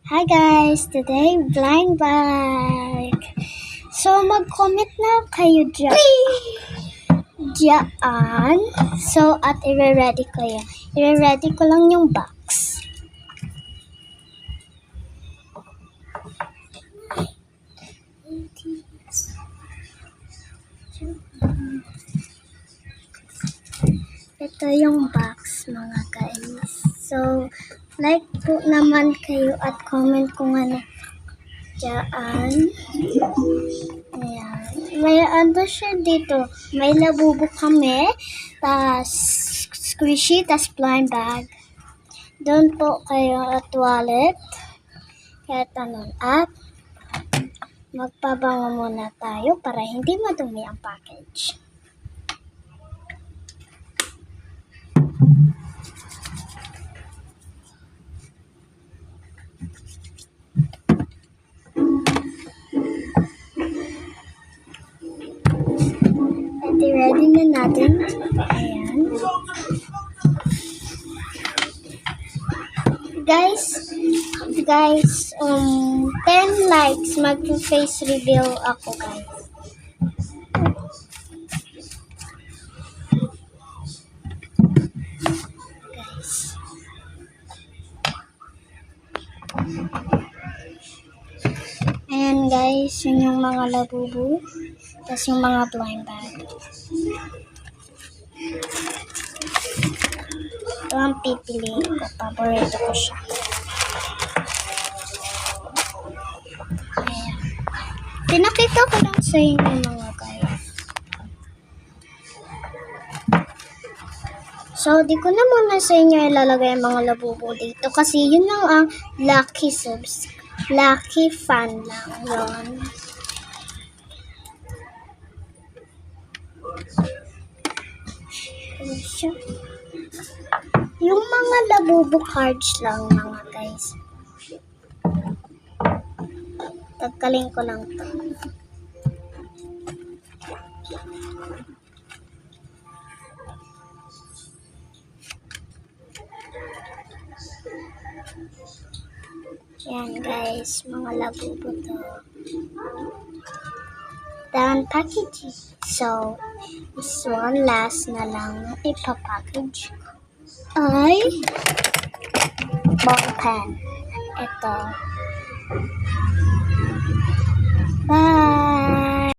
Hi guys! Today, blind bag. So, mag-comment na kayo dyan. So, at i-ready ko yan. I-ready ko lang yung box. Ito yung box, mga guys. So, like po naman kayo at comment kung ano dyan. Ayan. May ano siya dito. May labubo kami. Tas squishy. Tas blind bag. Doon po kayo at wallet. Kaya tanong at magpabango muna tayo para hindi madumi ang package. At ready na natin. Ayan. Guys, 10 likes, mag-face reveal ako, guys. Ayan, guys, yun yung mga labubu. Tapos yung mga blind bag. Ito ang pipiliin ko. Paborito ko siya. Ayan. Pinakita ko lang sa inyo, mga guys. So, di ko na muna sa inyo ilalagay ang mga labubu dito. Kasi yun lang ang lucky fan lang yun. Yung mga labubu cards lang, mga guys. Tagkalin ko lang to. Yan, guys, mga labubu to. Down packaging. So, this one last na lang ipapackage ay ball pen. Ito. Bye!